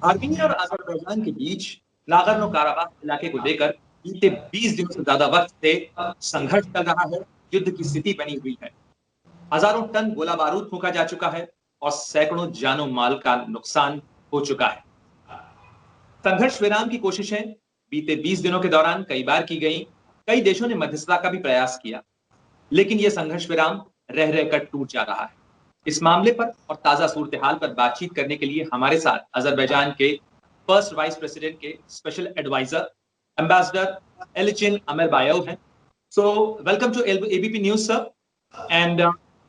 Armenia और Azerbaijan के बीच Nagorno Karabakh इलाके को लेकर बीते 20 दिनों से ज्यादा वक्त से संघर्ष चल रहा है। युद्ध की स्थिति बनी हुई है। हजारों टन गोला बारूद फूंका जा चुका है और सैकड़ों जानो माल का नुकसान हो चुका है। संघर्ष विराम की कोशिशें बीते 20 दिनों के दौरान कई बार की गई। कई देशों ने मध्यस्थता का भी प्रयास किया, लेकिन यह संघर्ष विराम रह रहकर टूट जा रहा है। इस मामले पर और ताजा सूरत हाल पर बातचीत करने के लिए हमारे साथ अजरबैजान के फर्स्ट वाइस प्रेसिडेंट के special adviser ambassador Elchin Amirbayov हैं। So welcome to ABP news sir. And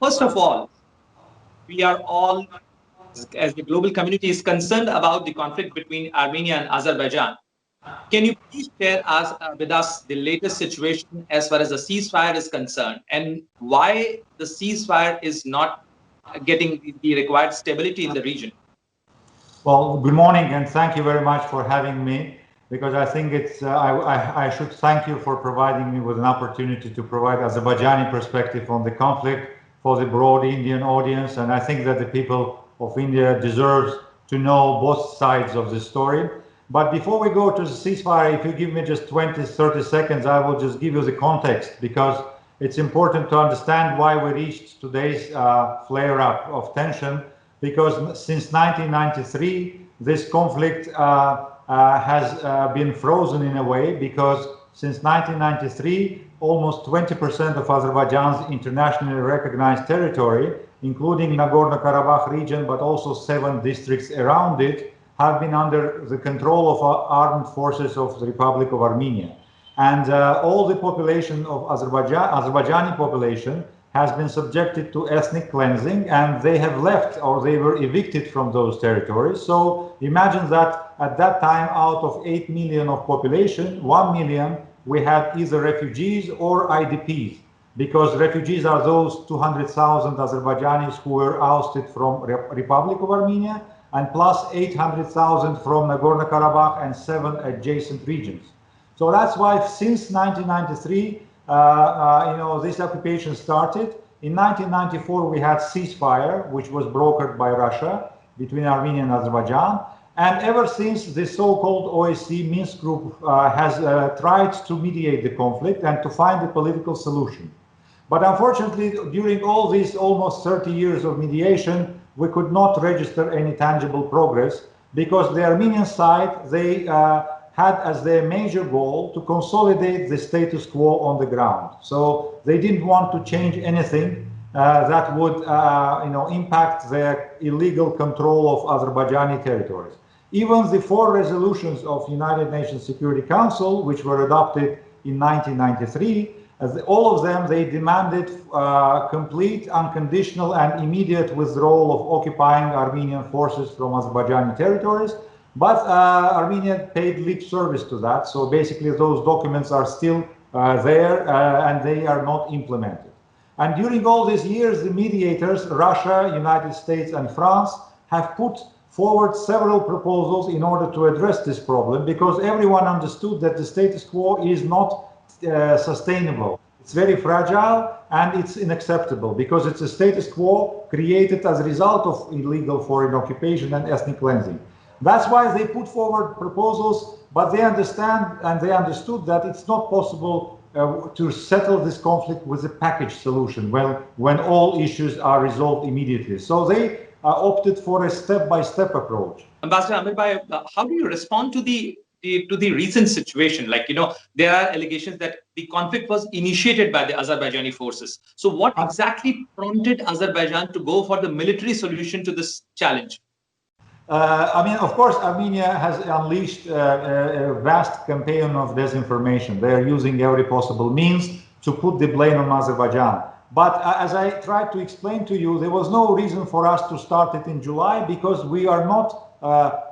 first of all, we are all, as the global community is concerned about the conflict between Armenia and Azerbaijan. Can you please share with us the latest situation as far as the ceasefire is concerned, and why the ceasefire is not getting the required stability in the region? Well, good morning, and thank you very much for having me, because I think it's I should thank you for providing me with an opportunity to provide Azerbaijani perspective on the conflict for the broad Indian audience, and I think that the people of India deserves to know both sides of the story. But before we go to the ceasefire, if you give me just 20-30 seconds, I will just give you the context, because it's important to understand why we reached today's flare-up of tension. Because since 1993, this conflict has been frozen in a way, because since 1993, almost 20% of Azerbaijan's internationally recognized territory, including Nagorno-Karabakh region, but also 7 districts around it, have been under the control of armed forces of the Republic of Armenia. And all the population of Azerbaijani population, has been subjected to ethnic cleansing, and they have left, or they were evicted from those territories. So imagine that at that time, out of 8 million of population, 1 million we had either refugees or IDPs, because refugees are those 200,000 Azerbaijanis who were ousted from Republic of Armenia, and plus 800,000 from Nagorno-Karabakh and 7 adjacent regions. So that's why since 1993, this occupation started. In 1994, we had ceasefire, which was brokered by Russia between Armenia and Azerbaijan. And ever since, the so-called OSCE Minsk group has tried to mediate the conflict and to find a political solution. But unfortunately, during all these almost 30 years of mediation, we could not register any tangible progress, because the Armenian side, they had as their major goal to consolidate the status quo on the ground. So they didn't want to change anything that would impact their illegal control of Azerbaijani territories. Even the 4 resolutions of United Nations Security Council, which were adopted in 1993, all of them, they demanded complete, unconditional, and immediate withdrawal of occupying Armenian forces from Azerbaijani territories. But Armenia paid lip service to that. So basically, those documents are still there, and they are not implemented. And during all these years, the mediators, Russia, United States, and France, have put forward several proposals in order to address this problem, because everyone understood that the status quo is not sustainable. It's very fragile, and it's unacceptable, because it's a status quo created as a result of illegal foreign occupation and ethnic cleansing. That's why they put forward proposals, but they understand and they understood that it's not possible to settle this conflict with a package solution when all issues are resolved immediately. So they opted for a step-by-step approach. Ambassador Amirbayev, how do you respond to the recent situation? There are allegations that the conflict was initiated by the Azerbaijani forces. So what exactly prompted Azerbaijan to go for the military solution to this challenge? Of course, Armenia has unleashed a vast campaign of disinformation. They are using every possible means to put the blame on Azerbaijan. But as I tried to explain to you, there was no reason for us to start it in July, because we are not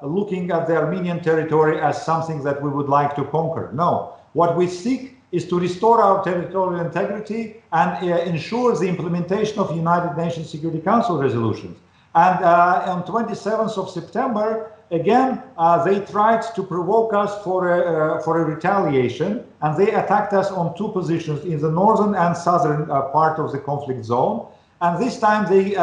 looking at the Armenian territory as something that we would like to conquer. No, what we seek is to restore our territorial integrity and ensure the implementation of United Nations Security Council resolutions. And on 27th of September, again, they tried to provoke us for a retaliation, and they attacked us on 2 positions in the northern and southern part of the conflict zone. And this time they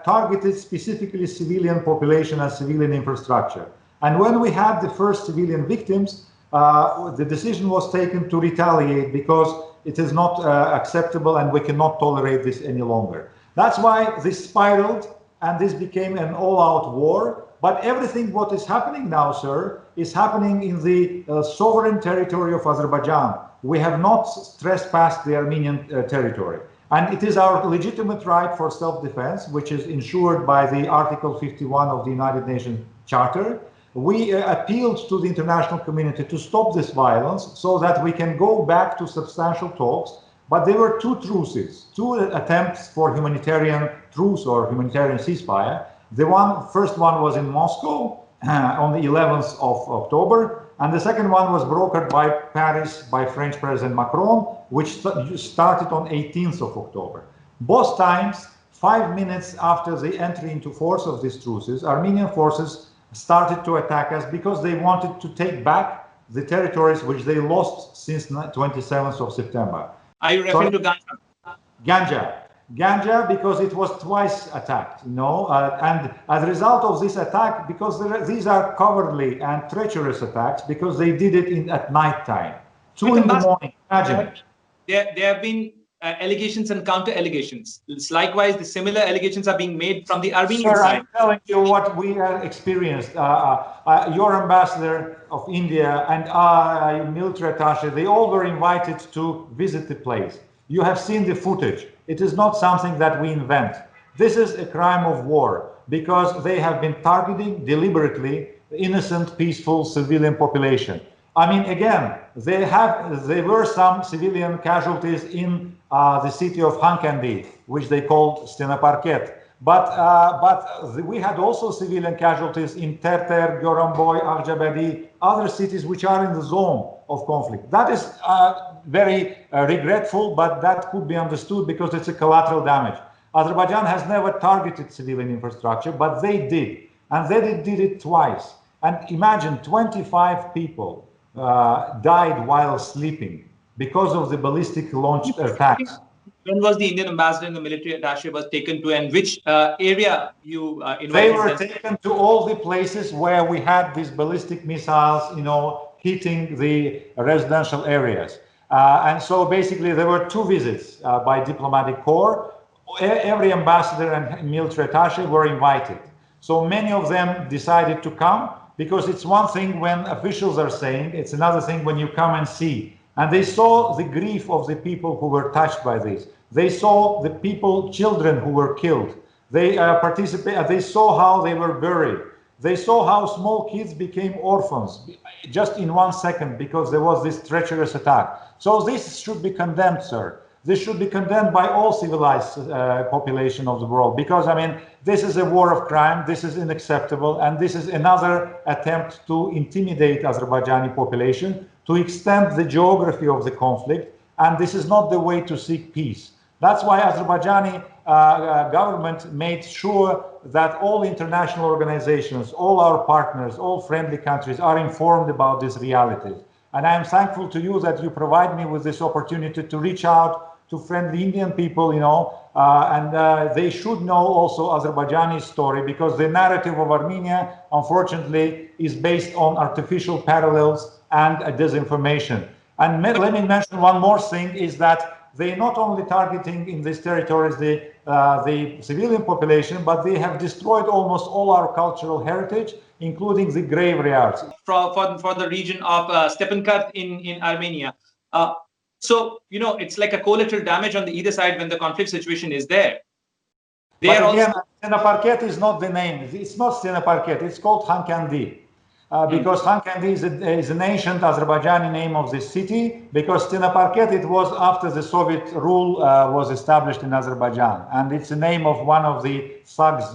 targeted specifically civilian population and civilian infrastructure. And when we had the first civilian victims, the decision was taken to retaliate because it is not acceptable and we cannot tolerate this any longer. That's why this spiraled and this became an all-out war. But everything what is happening now, sir, is happening in the sovereign territory of Azerbaijan. We have not trespassed the Armenian territory. And it is our legitimate right for self-defense, which is ensured by the Article 51 of the United Nations Charter. We appealed to the international community to stop this violence so that we can go back to substantial talks. But there were two truces, two attempts for humanitarian truce or humanitarian ceasefire. The first one was in Moscow on the 11th of October, and the second one was brokered by Paris by French President Macron, which started on 18th of October. Both times, 5 minutes after the entry into force of these truces, Armenian forces started to attack us because they wanted to take back the territories which they lost since 27th of September. Are you referring to Ganja? Ganja, because it was twice attacked, and as a result of this attack, because these are cowardly and treacherous attacks, because they did it at night time, 2 in the morning. Imagine. There have been allegations and counter allegations. Likewise, the similar allegations are being made from the Armenian side. I'm telling you what we have experienced. Your ambassador of India and military attaché, they all were invited to visit the place. You have seen the footage. It is not something that we invent. This is a crime of war because they have been targeting deliberately innocent, peaceful civilian population. I mean, again, there were some civilian casualties in the city of Hankendi, which they called Stenaparket. But we had also civilian casualties in Terter, Goranboy, Akjabadi, other cities which are in the zone of conflict. That is very regretful, but that could be understood because it's a collateral damage. Azerbaijan has never targeted civilian infrastructure, but they did. And they did it twice. And imagine 25 people died while sleeping because of the ballistic launched attacks. When was the Indian ambassador and the military attaché was taken to, and which area you invited? They were taken to all the places where we had these ballistic missiles, hitting the residential areas. And so basically there were 2 visits by diplomatic corps. Every ambassador and military attaché were invited. So many of them decided to come because it's one thing when officials are saying, it's another thing when you come and see. And they saw the grief of the people who were touched by this. They saw the children who were killed. They they saw how they were buried. They saw how small kids became orphans just in 1 second because there was this treacherous attack. So this should be condemned, sir. This should be condemned by all civilized population of the world because, I mean, this is a war of crime, this is unacceptable, and this is another attempt to intimidate Azerbaijani population, to extend the geography of the conflict, and this is not the way to seek peace. That's why Azerbaijani government made sure that all international organizations, all our partners, all friendly countries are informed about these realities. And I am thankful to you that you provide me with this opportunity to reach out to friendly Indian people, and they should know also Azerbaijani story because the narrative of Armenia, unfortunately, is based on artificial parallels and disinformation. And let me mention one more thing is that they not only targeting in these territories the civilian population, but they have destroyed almost all our cultural heritage, including the graveyards. For the region of Stepanakert in Armenia. So, it's like a collateral damage on the either side when the conflict situation is there. But again, Stenaparket is not the name. It's not Stenaparket. It's called Hankendi. Because Hankendi is an ancient Azerbaijani name of this city, because Stenaparket, it was after the Soviet rule was established in Azerbaijan. And it's the name of one of the thugs,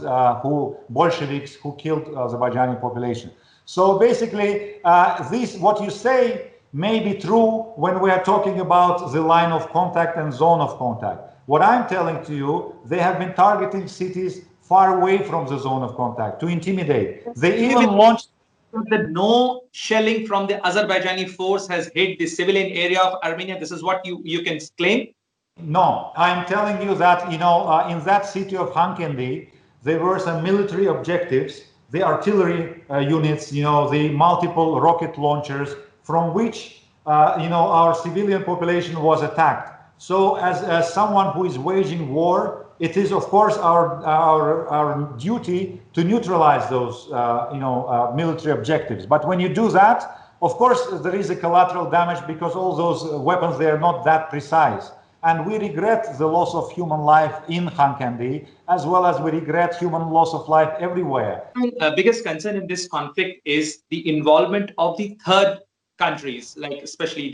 Bolsheviks, who killed Azerbaijani population. So basically, what you say may be true when we are talking about the line of contact and zone of contact. What I'm telling to you, they have been targeting cities far away from the zone of contact to intimidate. They even launched that no shelling from the Azerbaijani force has hit the civilian area of Armenia. This is what you can claim? No, I'm telling you that, in that city of Hankendi, there were some military objectives the artillery units, the multiple rocket launchers from which, our civilian population was attacked. So as someone who is waging war, it is, of course, our duty to neutralize those, military objectives. But when you do that, of course, there is a collateral damage because all those weapons, they are not that precise. And we regret the loss of human life in Khankendi, as well as we regret human loss of life everywhere. Biggest concern in this conflict is the involvement of the third countries, like especially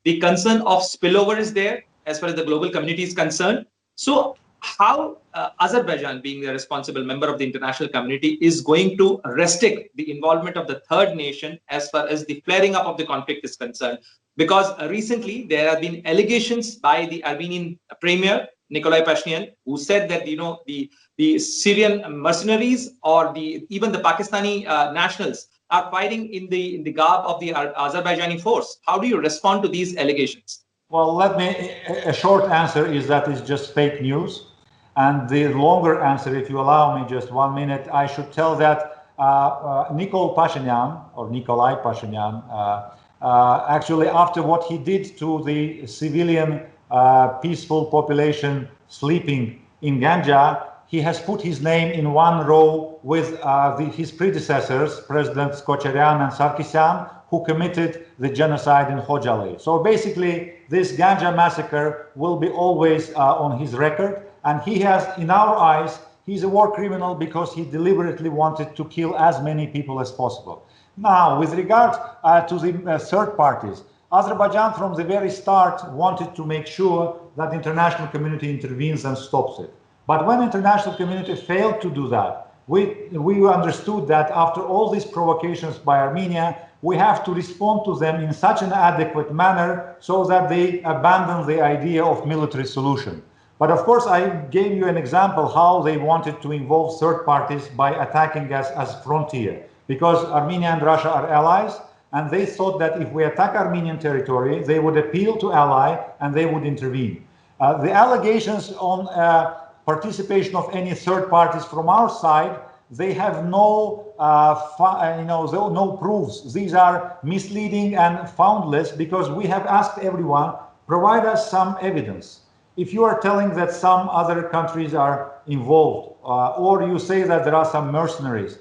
the concern of spillover is there as far as the global community is concerned. So how Azerbaijan, being the responsible member of the international community, is going to restrict the involvement of the third nation as far as the flaring up of the conflict is concerned? Because recently there have been allegations by the Armenian premier Nikolai Pashinyan, who said that the Syrian mercenaries or even the Pakistani nationals are fighting in the garb of the Azerbaijani force. How do you respond to these allegations? Well, a short answer is that it's just fake news. And the longer answer, if you allow me just 1 minute, I should tell that Nikolai Pashinyan, actually, after what he did to the civilian peaceful population sleeping in Ganja, he has put his name in one row with his predecessors, Presidents Kocharian and Sarkisyan, who committed the genocide in Khojaly. So basically, this Ganja massacre will be always on his record. And he has, in our eyes, he's a war criminal because he deliberately wanted to kill as many people as possible. Now, with regard to the third parties, Azerbaijan from the very start wanted to make sure that the international community intervenes and stops it. But when the international community failed to do that, we understood that after all these provocations by Armenia, we have to respond to them in such an adequate manner so that they abandon the idea of military solution. But of course, I gave you an example how they wanted to involve third parties by attacking us as frontier, because Armenia and Russia are allies, and they thought that if we attack Armenian territory, they would appeal to ally and they would intervene. The allegations on participation of any third parties from our side, they have no proofs. These are misleading and foundless because we have asked everyone, provide us some evidence. If you are telling that some other countries are involved, or you say that there are some mercenaries,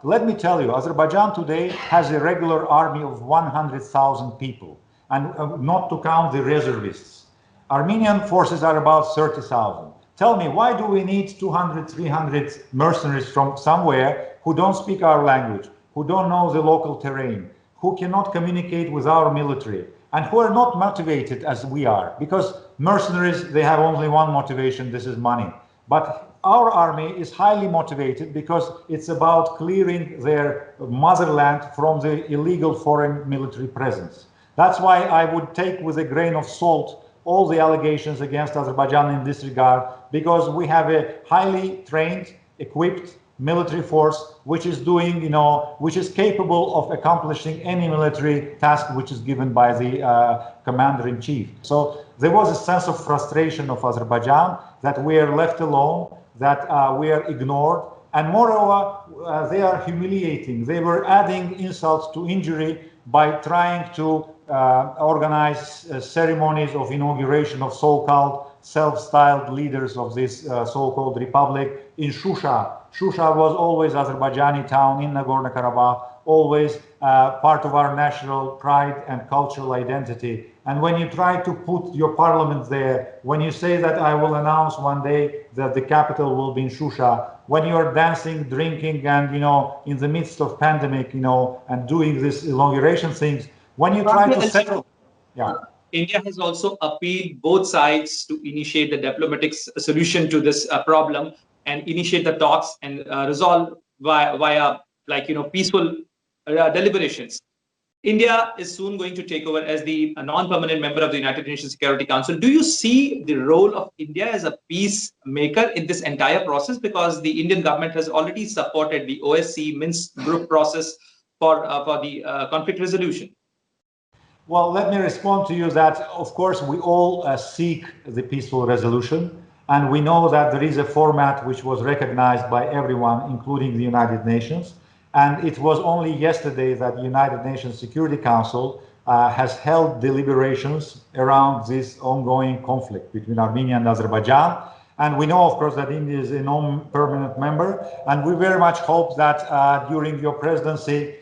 let me tell you, Azerbaijan today has a regular army of 100,000 people, and not to count the reservists. Armenian forces are about 30,000. Tell me, why do we need 200, 300 mercenaries from somewhere who don't speak our language, who don't know the local terrain, who cannot communicate with our military, and who are not motivated as we are? Because mercenaries, they have only one motivation, this is money. But our army is highly motivated because it's about clearing their motherland from the illegal foreign military presence. That's why I would take with a grain of salt all the allegations against Azerbaijan in this regard, because we have a highly trained, equipped military force which is doing, which is capable of accomplishing any military task which is given by the commander-in-chief. So there was a sense of frustration of Azerbaijan that we are left alone, that we are ignored, and moreover, they are humiliating. They were adding insult to injury by trying to organize ceremonies of inauguration of so-called self-styled leaders of this so-called republic in Shusha. Shusha was always Azerbaijani town in Nagorno-Karabakh, always part of our national pride and cultural identity. And when you try to put your parliament there, when you say that I will announce one day that the capital will be in Shusha, when you are dancing, drinking, and in the midst of pandemic, and doing this inauguration things, when you try to settle, India has also appealed both sides to initiate the diplomatic solution to this problem and initiate the talks and resolve via peaceful deliberations. India is soon going to take over as the non-permanent member of the United Nations Security Council. Do you see the role of India as a peacemaker in this entire process? Because the Indian government has already supported the OSCE Minsk group process for the conflict resolution. Well, let me respond to you that, of course, we all seek the peaceful resolution. And we know that there is a format which was recognized by everyone, including the United Nations. And it was only yesterday that the United Nations Security Council has held deliberations around this ongoing conflict between Armenia and Azerbaijan. And we know, of course, that India is a non-permanent member. And we very much hope that during your presidency,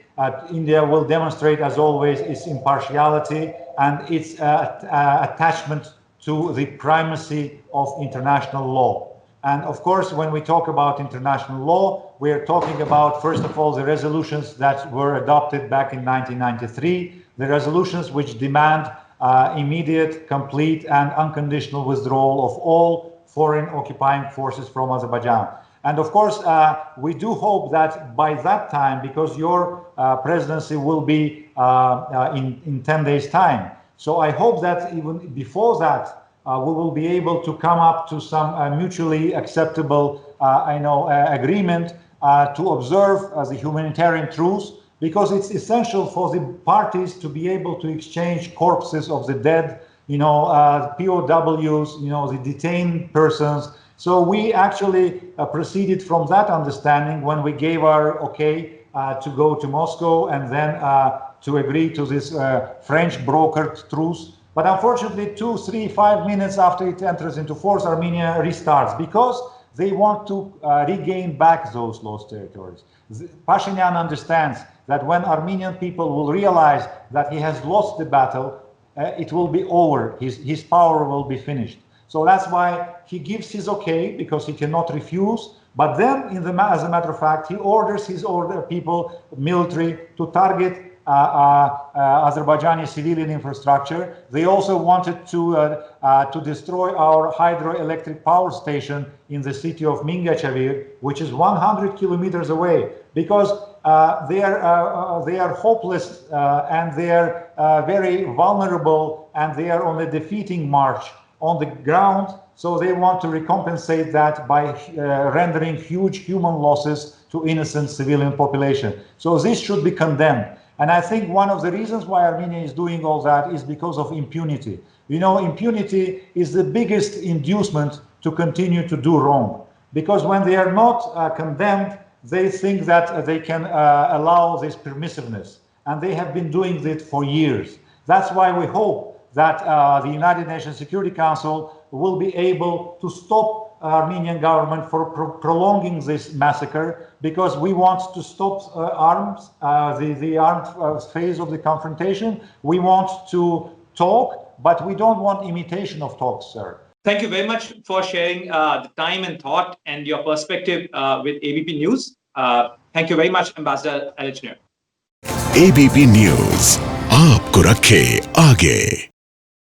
India will demonstrate, as always, its impartiality and its attachment to the primacy of international law. And of course, when we talk about international law, we are talking about, first of all, the resolutions that were adopted back in 1993, the resolutions which demand immediate, complete, and unconditional withdrawal of all foreign occupying forces from Azerbaijan. And of course, we do hope that by that time, because your presidency will be in 10 days' time, so I hope that even before that, we will be able to come up to some mutually acceptable, agreement to observe the humanitarian truce, because it's essential for the parties to be able to exchange corpses of the dead, POWs, the detained persons. So we actually proceeded from that understanding when we gave our okay to go to Moscow and then to agree to this French brokered truce. But unfortunately, 2, 3, 5 minutes after it enters into force, Armenia restarts because they want to regain back those lost territories. Pashinyan understands that when Armenian people will realize that he has lost the battle, it will be over. His power will be finished. So that's why he gives his okay, because he cannot refuse. But then, as a matter of fact, he orders his people, military, to target Azerbaijani civilian infrastructure. They also wanted to destroy our hydroelectric power station in the city of Mingachevir, which is 100 kilometers away, because they are hopeless and they are very vulnerable, and they are on a defeating march on the ground. So they want to recompensate that by rendering huge human losses to innocent civilian population. So this should be condemned. And I think one of the reasons why Armenia is doing all that is because of impunity. Impunity is the biggest inducement to continue to do wrong. Because when they are not condemned, they think that they can allow this permissiveness. And they have been doing it for years. That's why we hope that the United Nations Security Council will be able to stop Armenian government for prolonging this massacre, because we want to stop the armed phase of the confrontation. We want to talk, but we don't want imitation of talks, sir. Thank you very much for sharing the time and thought and your perspective with ABP News. Thank you very much, Ambassador Alechner. ABP News, आपको रखे आगे।